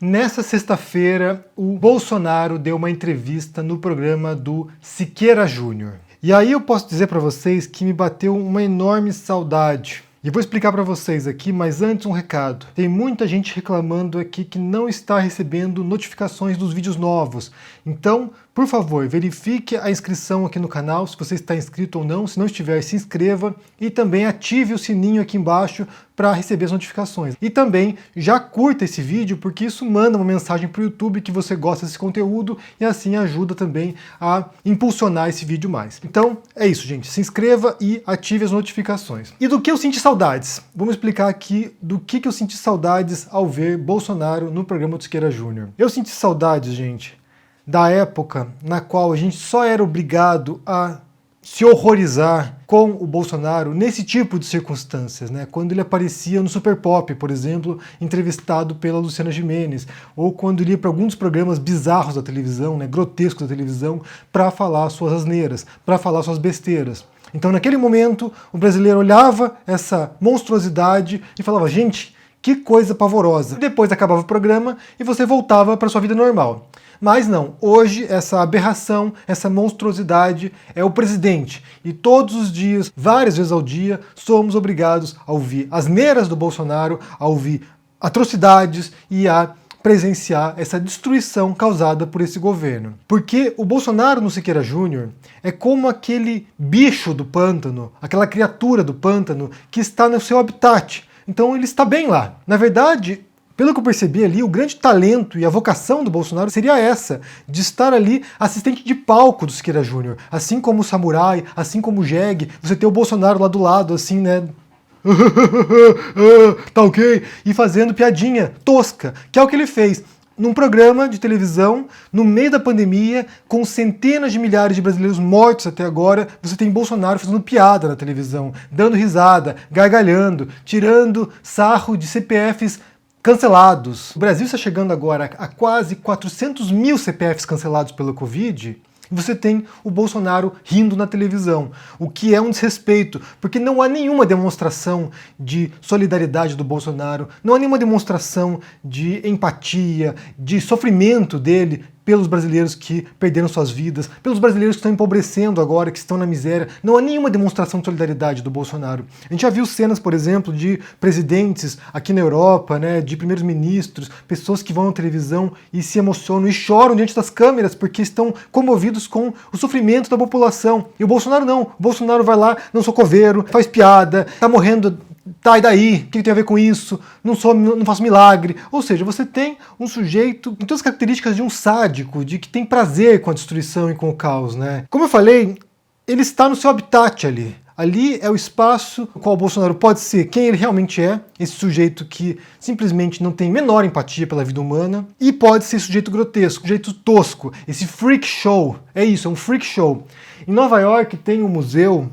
Nessa sexta-feira, o Bolsonaro deu uma entrevista no programa do Siqueira Júnior. E aí eu posso dizer para vocês que me bateu uma enorme saudade. E eu vou explicar para vocês aqui, mas antes um recado. Tem muita gente reclamando aqui que não está recebendo notificações dos vídeos novos. Então, por favor, verifique a inscrição aqui no canal, se você está inscrito ou não. Se não estiver, se inscreva e também ative o sininho aqui embaixo para receber as notificações. E também já curta esse vídeo, porque isso manda uma mensagem para o YouTube que você gosta desse conteúdo e assim ajuda também a impulsionar esse vídeo mais. Então, é isso, gente. Se inscreva e ative as notificações. E do que eu senti saudades? Vamos explicar aqui do que eu senti saudades ao ver Bolsonaro no programa do Siqueira Júnior. Eu senti saudades, gente, da época na qual a gente só era obrigado a se horrorizar com o Bolsonaro nesse tipo de circunstâncias, né? Quando ele aparecia no Super Pop, por exemplo, entrevistado pela Luciana Gimenez, ou quando ele ia para alguns programas bizarros da televisão, né, grotescos da televisão, para falar suas asneiras, para falar suas besteiras. Então, naquele momento, o brasileiro olhava essa monstruosidade e falava, gente, que coisa pavorosa. E depois acabava o programa e você voltava para sua vida normal. Mas não, hoje essa aberração, essa monstruosidade é o presidente. E todos os dias, várias vezes ao dia, somos obrigados a ouvir asneiras do Bolsonaro, a ouvir atrocidades e a presenciar essa destruição causada por esse governo. Porque o Bolsonaro no Siqueira Júnior é como aquele bicho do pântano, aquela criatura do pântano que está no seu habitat. Então ele está bem lá. Na verdade, pelo que eu percebi ali, o grande talento e a vocação do Bolsonaro seria essa, de estar ali assistente de palco do Siqueira Júnior. Assim como o Samurai, assim como o Jeg, você tem o Bolsonaro lá do lado, assim, né? Tá ok? E fazendo piadinha tosca, que é o que ele fez num programa de televisão, no meio da pandemia, com centenas de milhares de brasileiros mortos até agora, você tem Bolsonaro fazendo piada na televisão, dando risada, gargalhando, tirando sarro de CPFs cancelados. O Brasil está chegando agora a quase 400 mil CPFs cancelados pela Covid. E você tem o Bolsonaro rindo na televisão, o que é um desrespeito, porque não há nenhuma demonstração de solidariedade do Bolsonaro, não há nenhuma demonstração de empatia, de sofrimento dele pelos brasileiros que perderam suas vidas, pelos brasileiros que estão empobrecendo agora, que estão na miséria. Não há nenhuma demonstração de solidariedade do Bolsonaro. A gente já viu cenas, por exemplo, de presidentes aqui na Europa, né, de primeiros ministros, pessoas que vão na televisão e se emocionam e choram diante das câmeras porque estão comovidos com o sofrimento da população. E o Bolsonaro não. O Bolsonaro vai lá, não sou coveiro, faz piada, tá morrendo. Tá, e daí? O que tem a ver com isso? Não faço milagre. Ou seja, você tem um sujeito com todas as características de um sádico, de que tem prazer com a destruição e com o caos, né? Como eu falei, ele está no seu habitat ali. Ali é o espaço no qual o Bolsonaro pode ser quem ele realmente é, esse sujeito que simplesmente não tem menor empatia pela vida humana, e pode ser sujeito grotesco, sujeito tosco, esse freak show. É isso, é um freak show. Em Nova York tem um museu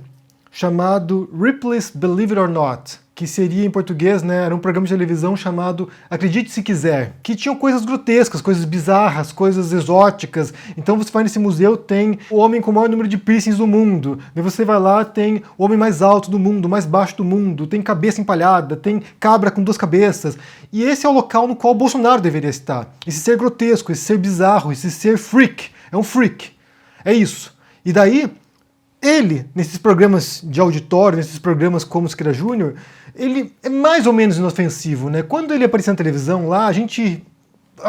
chamado Ripley's Believe It or Not, que seria em português, né, era um programa de televisão chamado Acredite Se Quiser, que tinham coisas grotescas, coisas bizarras, coisas exóticas. Então você vai nesse museu, tem o homem com o maior número de piercings do mundo, e você vai lá, tem o homem mais alto do mundo, mais baixo do mundo, tem cabeça empalhada, tem cabra com 2 cabeças, e esse é o local no qual o Bolsonaro deveria estar. Esse ser grotesco, esse ser bizarro, esse ser freak, é um freak, é isso. E daí, ele, nesses programas de auditório, nesses programas como o Siqueira Júnior, ele é mais ou menos inofensivo, né? Quando ele aparecia na televisão lá, a gente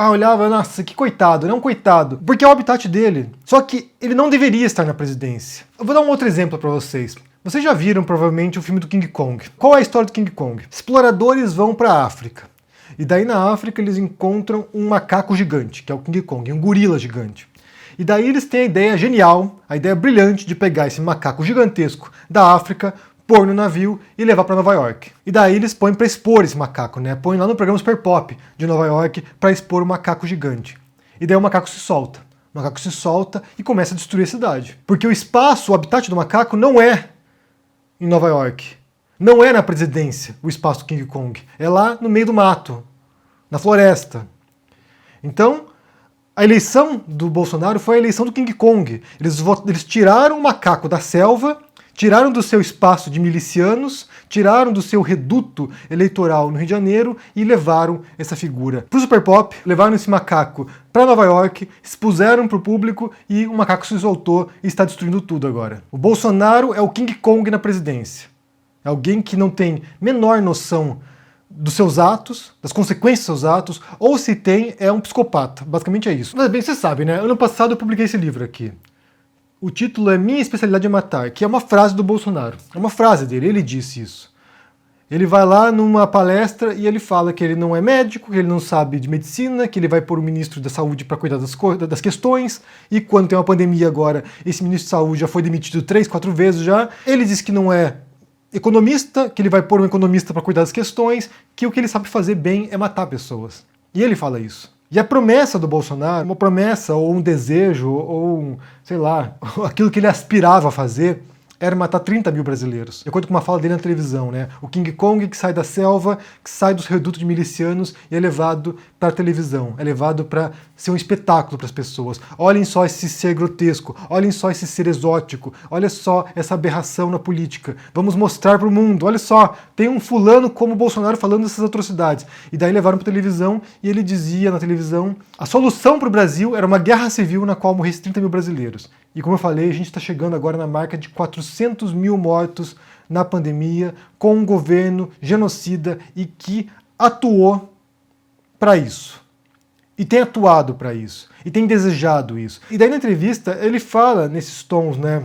olhava, nossa, que coitado, né? Um coitado, porque é o habitat dele. Só que ele não deveria estar na presidência. Eu vou dar um outro exemplo para vocês. Vocês já viram, provavelmente, o filme do King Kong. Qual é a história do King Kong? Exploradores vão para a África. E daí na África eles encontram um macaco gigante, que é o King Kong, um gorila gigante. E daí eles têm a ideia genial, a ideia brilhante de pegar esse macaco gigantesco da África, pôr no navio e levar para Nova York. E daí eles põem para expor esse macaco, né? Põem lá no programa Super Pop de Nova York para expor o macaco gigante. E daí o macaco se solta. O macaco se solta e começa a destruir a cidade. Porque o espaço, o habitat do macaco não é em Nova York. Não é na presidência o espaço do King Kong. É lá no meio do mato, na floresta. Então, a eleição do Bolsonaro foi a eleição do King Kong. Eles tiraram o macaco da selva, Tiraram do seu espaço de milicianos, tiraram do seu reduto eleitoral no Rio de Janeiro e levaram essa figura pro Super Pop, levaram esse macaco para Nova York, expuseram pro público e o macaco se soltou e está destruindo tudo agora. O Bolsonaro é o King Kong na presidência. É alguém que não tem menor noção dos seus atos, das consequências dos seus atos, ou se tem, é um psicopata. Basicamente é isso. Mas bem, você sabe, né? Ano passado eu publiquei esse livro aqui. O título é Minha Especialidade é Matar, que é uma frase do Bolsonaro. É uma frase dele, ele disse isso. Ele vai lá numa palestra e ele fala que ele não é médico, que ele não sabe de medicina, que ele vai pôr o ministro da Saúde para cuidar das questões, e quando tem uma pandemia agora, esse ministro de Saúde já foi demitido 3, 4 vezes já. Ele diz que não é economista, que ele vai pôr um economista para cuidar das questões, que o que ele sabe fazer bem é matar pessoas. E ele fala isso. E a promessa do Bolsonaro, uma promessa ou um desejo, ou sei lá, aquilo que ele aspirava a fazer, era matar 30 mil brasileiros. De acordo com uma fala dele na televisão, né? O King Kong que sai da selva, que sai dos redutos de milicianos e é levado para a televisão, é levado para ser um espetáculo para as pessoas. Olhem só esse ser grotesco, olhem só esse ser exótico, olha só essa aberração na política. Vamos mostrar para o mundo, olha só, tem um fulano como o Bolsonaro falando dessas atrocidades. E daí levaram para a televisão e ele dizia na televisão, a solução para o Brasil era uma guerra civil na qual morresse 30 mil brasileiros. E como eu falei, a gente está chegando agora na marca de 400 mil mortos na pandemia, com um governo genocida e que atuou para isso. E tem atuado para isso. E tem desejado isso. E daí na entrevista ele fala nesses tons, né?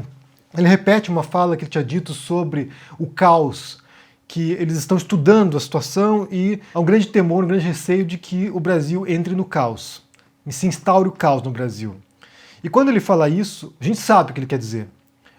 Ele repete uma fala que ele tinha dito sobre o caos, que eles estão estudando a situação e há um grande temor, um grande receio de que o Brasil entre no caos. E se instaure o caos no Brasil. E quando ele fala isso, a gente sabe o que ele quer dizer.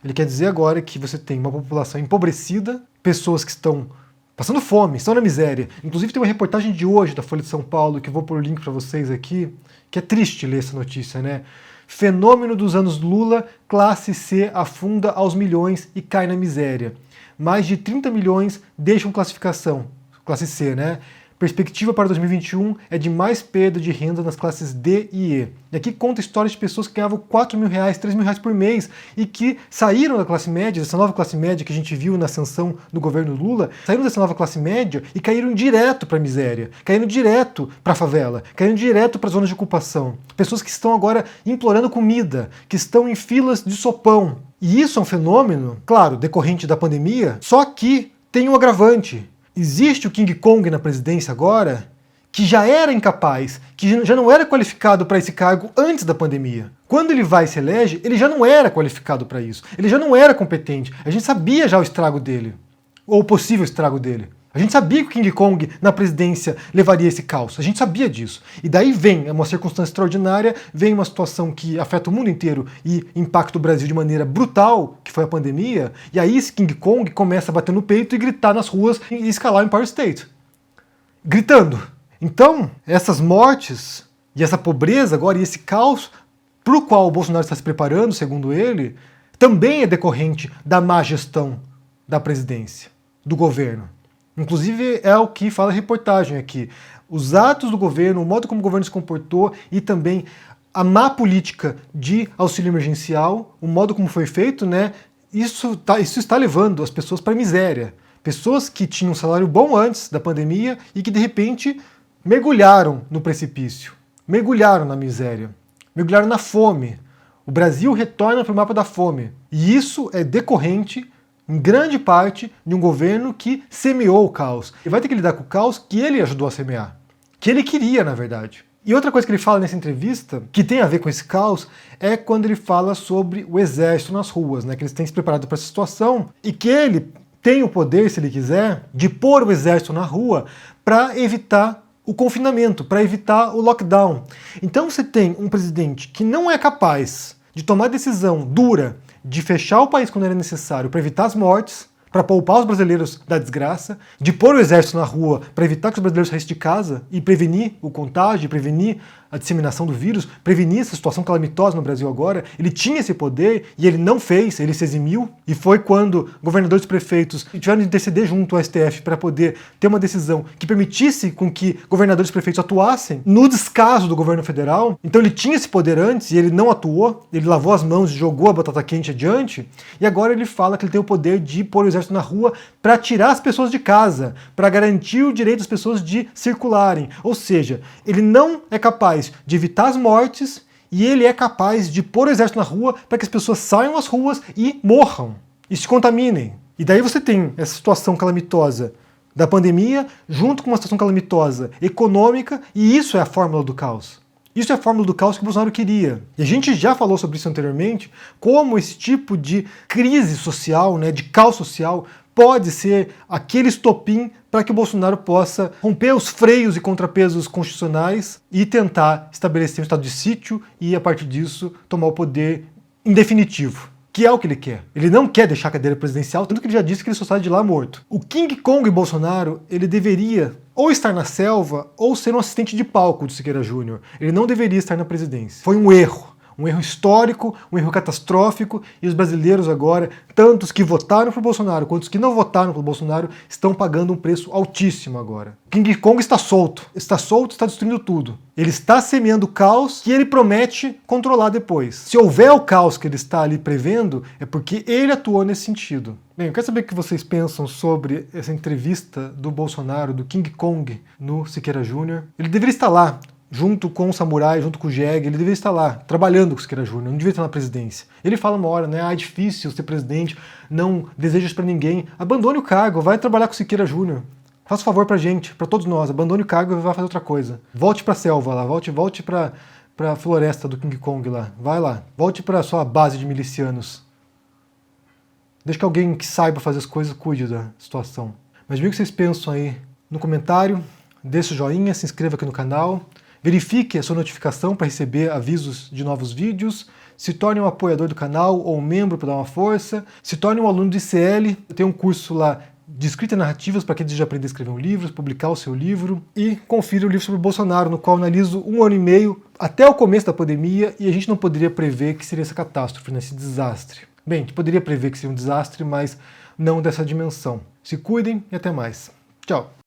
Ele quer dizer agora que você tem uma população empobrecida, pessoas que estão passando fome, estão na miséria. Inclusive tem uma reportagem de hoje da Folha de São Paulo, que eu vou pôr o link para vocês aqui, que é triste ler essa notícia, né? Fenômeno dos anos Lula, classe C afunda aos milhões e cai na miséria. Mais de 30 milhões deixam classificação, classe C, né? Perspectiva para 2021 é de mais perda de renda nas classes D e E. E aqui conta histórias de pessoas que ganhavam 4 mil reais, 3 mil reais por mês e que saíram da classe média, dessa nova classe média que a gente viu na ascensão do governo Lula, saíram dessa nova classe média e caíram direto para a miséria, caíram direto para a favela, caíram direto para as zonas de ocupação. Pessoas que estão agora implorando comida, que estão em filas de sopão. E isso é um fenômeno, claro, decorrente da pandemia, só que tem um agravante. Existe o King Kong na presidência agora, que já era incapaz, que já não era qualificado para esse cargo antes da pandemia. Quando ele vai e se elege, ele já não era qualificado para isso. Ele já não era competente. A gente sabia já o estrago dele, ou o possível estrago dele. A gente sabia que o King Kong na presidência levaria esse caos. A gente sabia disso. E daí vem uma circunstância extraordinária, vem uma situação que afeta o mundo inteiro e impacta o Brasil de maneira brutal, que foi a pandemia, e aí esse King Kong começa a bater no peito e gritar nas ruas e escalar o Empire State. Gritando. Então, essas mortes e essa pobreza agora e esse caos para o qual o Bolsonaro está se preparando, segundo ele, também é decorrente da má gestão da presidência, do governo. Inclusive é o que fala a reportagem aqui. Os atos do governo, o modo como o governo se comportou e também a má política de auxílio emergencial, o modo como foi feito, né? Isso está levando as pessoas para a miséria. Pessoas que tinham um salário bom antes da pandemia e que de repente mergulharam no precipício, mergulharam na miséria, mergulharam na fome. O Brasil retorna para o mapa da fome. E isso é decorrente em grande parte de um governo que semeou o caos. E vai ter que lidar com o caos que ele ajudou a semear. Que ele queria, na verdade. E outra coisa que ele fala nessa entrevista, que tem a ver com esse caos, é quando ele fala sobre o exército nas ruas, né? Que eles têm se preparado para essa situação e que ele tem o poder, se ele quiser, de pôr o exército na rua para evitar o confinamento, para evitar o lockdown. Então você tem um presidente que não é capaz de tomar decisão dura de fechar o país quando era necessário para evitar as mortes, para poupar os brasileiros da desgraça, de pôr o exército na rua para evitar que os brasileiros saíssem de casa e prevenir o contágio, prevenir a disseminação do vírus, prevenir essa situação calamitosa no Brasil agora. Ele tinha esse poder e ele não fez, ele se eximiu. E foi quando governadores e prefeitos tiveram de interceder junto ao STF para poder ter uma decisão que permitisse com que governadores e prefeitos atuassem no descaso do governo federal. Então ele tinha esse poder antes e ele não atuou, ele lavou as mãos e jogou a batata quente adiante, e agora ele fala que ele tem o poder de pôr o exército na rua para tirar as pessoas de casa, para garantir o direito das pessoas de circularem. Ou seja, ele não é capaz de evitar as mortes e ele é capaz de pôr o exército na rua para que as pessoas saiam às ruas e morram, e se contaminem. E daí você tem essa situação calamitosa da pandemia junto com uma situação calamitosa econômica, e isso é a fórmula do caos. Isso é a fórmula do caos que o Bolsonaro queria. E a gente já falou sobre isso anteriormente, como esse tipo de crise social, né, de caos social, pode ser aquele estopim para que o Bolsonaro possa romper os freios e contrapesos constitucionais e tentar estabelecer um estado de sítio e, a partir disso, tomar o poder em definitivo, que é o que ele quer. Ele não quer deixar a cadeira presidencial, tanto que ele já disse que ele só sai de lá morto. O King Kong Bolsonaro, ele deveria ou estar na selva ou ser um assistente de palco do Siqueira Júnior. Ele não deveria estar na presidência. Foi um erro histórico, um erro catastrófico, e os brasileiros agora, tanto os que votaram para o Bolsonaro quanto os que não votaram para o Bolsonaro, estão pagando um preço altíssimo agora. King Kong está solto, está destruindo tudo. Ele está semeando caos que ele promete controlar depois. Se houver o caos que ele está ali prevendo, é porque ele atuou nesse sentido. Bem, eu quero saber o que vocês pensam sobre essa entrevista do Bolsonaro, do King Kong, no Siqueira Júnior. Ele deveria estar lá, junto com o Samurai, junto com o Jeg, ele deveria estar lá, trabalhando com o Siqueira Júnior, não devia estar na presidência. Ele fala uma hora, né, é difícil ser presidente, não desejo isso pra ninguém. Abandone o cargo, vai trabalhar com o Siqueira Júnior. Faça um favor pra gente, pra todos nós, abandone o cargo e vai fazer outra coisa. Volte pra selva lá, volte pra floresta do King Kong lá, vai lá. Volte pra sua base de milicianos. Deixa que alguém que saiba fazer as coisas cuide da situação. Mas diga o que vocês pensam aí no comentário, deixe o joinha, se inscreva aqui no canal. Verifique a sua notificação para receber avisos de novos vídeos, se torne um apoiador do canal ou um membro para dar uma força, se torne um aluno do ICL, tem um curso lá de escrita e narrativas para quem deseja aprender a escrever um livro, publicar o seu livro, e confira o livro sobre o Bolsonaro, no qual analiso 1 ano e meio até o começo da pandemia, e a gente não poderia prever que seria essa catástrofe, né, esse desastre. Bem, a gente poderia prever que seria um desastre, mas não dessa dimensão. Se cuidem e até mais. Tchau!